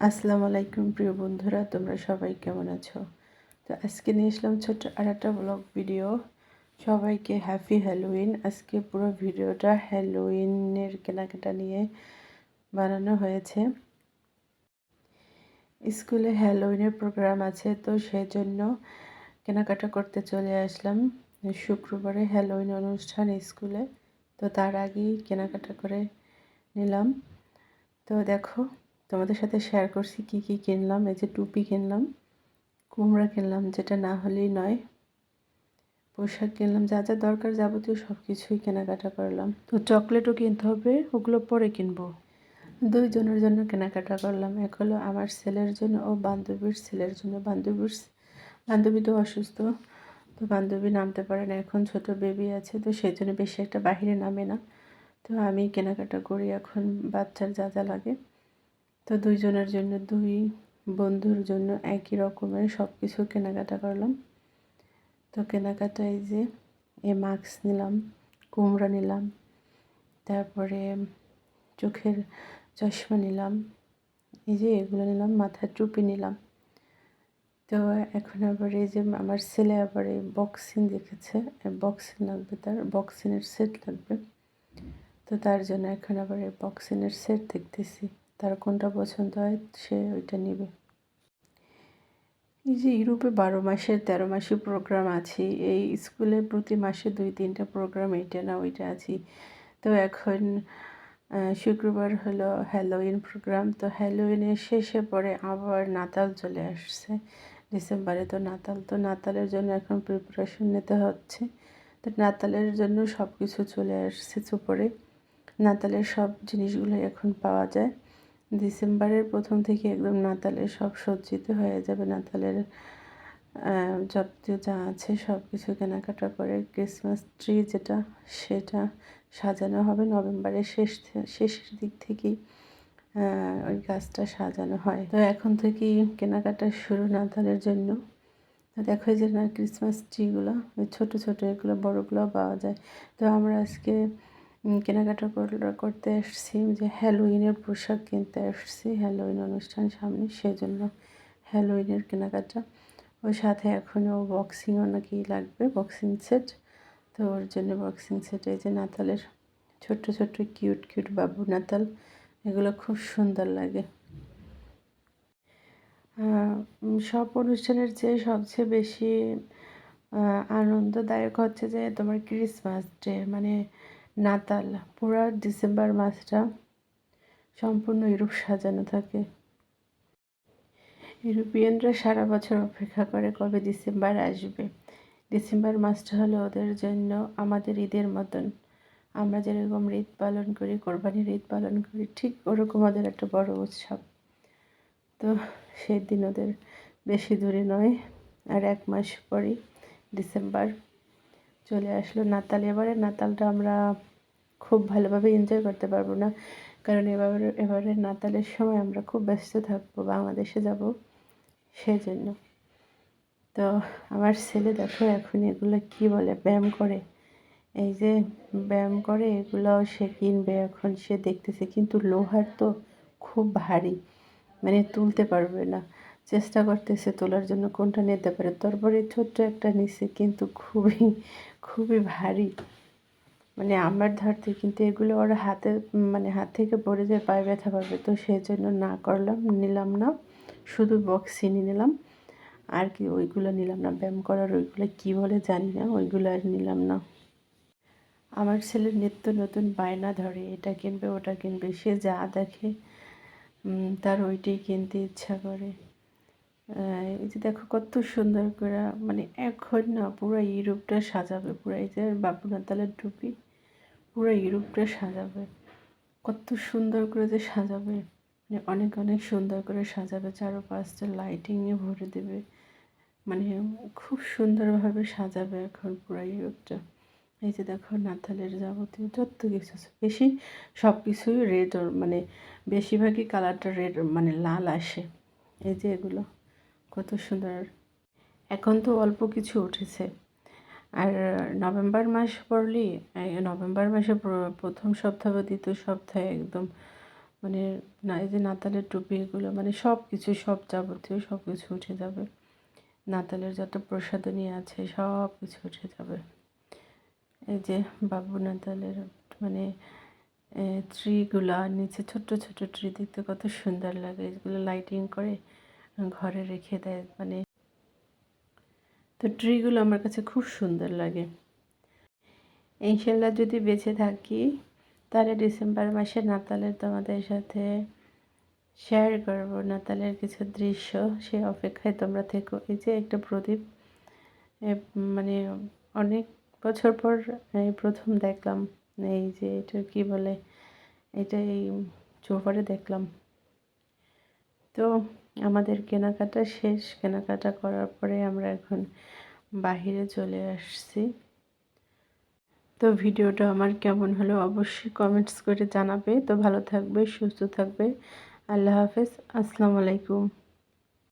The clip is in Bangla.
আসসালামু আলাইকুম প্রিয় বন্ধুরা, তোমরা সবাই কেমন আছো? তো আজকে নিয়ে আসলাম ছোট্ট আরেকটা ব্লগ ভিডিও। সবাইকে হ্যাপি হ্যালোউইন। আজকে পুরো ভিডিওটা হ্যালোউইনের কেনাকাটা নিয়ে বানানো হয়েছে। স্কুলে হ্যালোউইনের প্রোগ্রাম আছে, তো সেই জন্য কেনাকাটা করতে চলে আসলাম। শুক্রবারে হ্যালোউইন অনুষ্ঠান স্কুলে, তো তার আগেই কেনাকাটা করে নিলাম। তো দেখো, তোমাদের সাথে শেয়ার করছি কি কি কিনলাম। এই যে টুপি কিনলাম, কুমড়া কিনলাম, যেটা না হলেই নয়, পোশাক কিনলাম, যা যা দরকার যাবতীয় সব কিছুই কেনাকাটা করলাম। তো চকলেটও কিনতে হবে, ওগুলো পরে কিনবো। দুইজনের জন্য কেনাকাটা করলাম। এক হলো আমার ছেলের জন্য ও বান্ধবীর ছেলের জন্য। বান্ধবী তো অসুস্থ, তো বান্ধবী নামতে পারে না, এখন ছোট বেবি আছে, তো সেই জন্য বেশি একটা বাহিরে নামে না। তো আমি কেনাকাটা করি এখন বাচ্চার যা যা লাগে। তো দুইজনের জন্য, দুই বন্ধুর জন্য একই রকমের সব কিছু কেনাকাটা করলাম। তো কেনাকাটা এই যে মাস্ক নিলাম, কুমড়া নিলাম, তারপরে চোখের চশমা নিলাম, এই যে এগুলো নিলাম, মাথার টুপি নিলাম। তো এখন আবার এই যে আমার ছেলে আবার এই বক্সিং দেখেছে, বক্সিং লাগবে, তার বক্সিংয়ের সেট লাগবে। তো তার জন্য এখন আবার এই বক্সিংয়ের সেট দেখতেছি, তার কোনটা পছন্দ হয় সে ওইটা নেবে। এই যে ইউরোপে 12 মাসের 13 মাসে প্রোগ্রাম আছে, এই স্কুলে প্রতি মাসে 2-3টা প্রোগ্রাম, এইটা না ওইটা আছে। তো এখন শুক্রবার হলো হ্যালোউইন প্রোগ্রাম। তো হ্যালোউইনের শেষে পরে আবার নাতাল চলে আসছে ডিসেম্বরে। তো নাতালের জন্য এখন প্রিপারেশন নিতে হচ্ছে। তো নাতালের জন্য সব কিছু চলে আসছে সুপরে। নাতালের সব জিনিসগুলো এখন পাওয়া যায়। ডিসেম্বরের প্রথম থেকে একদম নাতালে সব সজ্জিত হয়ে যাবে। নাতালের যাবতীয় যা আছে সব কিছু কেনাকাটা করে ক্রিসমাস ট্রি যেটা, সেটা সাজানো হবে। নভেম্বরের শেষের দিক থেকেই ওই গাছটা সাজানো হয়। তো এখন থেকেই কেনাকাটা শুরু নাতালের জন্য। তো দেখো যে না ক্রিসমাস ট্রিগুলো ছোটো ছোটো, এগুলো বড়গুলোও পাওয়া যায়। তো আমরা আজকে কেনাকাটা করতে এসেছি, যে হ্যালোউইনের পোশাক কিনতে এসেছি। হ্যালোউইন অনুষ্ঠান সামনে, সেই জন্য হ্যালোউইনের কেনাকাটা। ওর সাথে এখনও বক্সিংও নাকি লাগবে, বক্সিং সেট। তো ওর জন্য বক্সিং সেট, এই যে নাতালের ছোট্ট ছোট্ট কিউট কিউট বাবু নাতাল, এগুলো খুব সুন্দর লাগে। সব অনুষ্ঠানের চেয়ে সবচেয়ে বেশি আনন্দদায়ক হচ্ছে যে তোমার ক্রিসমাস ডে, মানে নাতাল। পুরো ডিসেম্বর মাসটা সম্পূর্ণ ইউরোপ সাজানো থাকে। ইউরোপিয়ানরা সারা বছর অপেক্ষা করে কবে ডিসেম্বর আসবে। ডিসেম্বর মাসটা হলো ওদের জন্য আমাদের ঈদের মতন। আমরা যেরকম ঈদ পালন করি, কোরবানির ঈদ পালন করি, ঠিক ওরকম ওদের একটা বড় উৎসব। তো সেই দিন ওদের বেশি দূরে নয়, আর 1 মাস পরেই ডিসেম্বর চলে আসলো। নাতাল, এবারে নাতালটা আমরা খুব ভালোভাবে এনজয় করতে পারবো না, কারণ এবারে নাতালের সময় আমরা খুব ব্যস্ত থাকবো, বাংলাদেশে যাব সেই জন্য। তো আমার ছেলে দেখো এখন এগুলো কি বলে, ব্যায়াম করে, এই যে ব্যায়াম করে, এগুলোও সে কিনবে এখন। সে দেখতেছে, কিন্তু লোহার তো খুব ভারী, মানে তুলতে পারবে না। চেষ্টা করতেছে তোলার জন্য কোনটা নিতে পারে। তারপরে ছোট্ট একটা নিচে, কিন্তু খুবই খুবই ভারী, মানে আমার ধরতে, কিন্তু এগুলো ওর হাতে, মানে হাত থেকে পড়ে যায়, পায়ে ব্যথা পাবে। তো সেই জন্য না করলাম, নিলাম না, শুধু বক্সিনি নিলাম। আর কি ওইগুলো নিলাম না, ব্যায়াম করার ওইগুলো কী বলে জানি না, ওইগুলো আর নিলাম না। আমার ছেলের নিত্য নতুন বায়না ধরে, এটা কিনবে ওটা কিনবে, সে যা দেখে তার ওইটাই কিনতে ইচ্ছা করে। এই যে দেখো কত সুন্দর করে, মানে এখন না পুরো ইউরোপটা সাজাবে, পুরো এই যে বাবু নাতালের টুপি পুরো ইউরোপটা সাজাবে। কত সুন্দর করে যে সাজাবে, মানে অনেক অনেক সুন্দর করে সাজাবে, চারপাশটা লাইটিংয়ে ভরে দেবে, মানে খুব সুন্দরভাবে সাজাবে এখন পুরো ইউরোপটা। এই যে দেখো নাতালের যাবতীয় যত কিছু আছে, বেশি সব কিছুই রেড, মানে বেশিরভাগই কালারটা রেড, মানে লাল আসে। এই যে এগুলো কত সুন্দর। এখন তো অল্প কিছু উঠেছে, আর নভেম্বর মাস পড়লেই, নভেম্বর মাসে প্রথম সপ্তাহ বা দ্বিতীয় সপ্তাহে একদম মানে না এই যে নাতালের টুপি এগুলো মানে সব কিছু, সব যাবতীয় সব কিছু উঠে যাবে। নাতালের যত প্রসাধনী আছে সব কিছু উঠে যাবে। এই যে বাবু নাতালের মানে ট্রিগুলা নিচে ছোট্ট ছোট্ট ট্রি দেখতে কত সুন্দর লাগে। এগুলো লাইটিং করে ঘরে রেখে দেয় মানে। তো ট্রিগুলো আমার কাছে খুব সুন্দর লাগে। ইনশাল্লাহ যদি বেঁচে থাকি তাহলে ডিসেম্বর মাসে নাতালের তোমাদের সাথে শেয়ার করব নাতালের কিছু দৃশ্য। সে অপেক্ষায় তোমরা থেকো। এই যে একটা প্রদীপ মানে অনেক বছর পর এই প্রথম দেখলাম। এই যে এটা কি বলে, এটা এই চৌপাড়ে দেখলাম। তো আমাদের কেনাকাটা শেষ। কেনাকাটা করার পরে আমরা এখন বাহিরে চলে আসছি। তো ভিডিওটা আমার কেমন হলো অবশ্যই কমেন্টস করে জানাবে। তো ভালো থাকবে, সুস্থ থাকবে। আল্লাহ হাফেজ, আসসালামু আলাইকুম।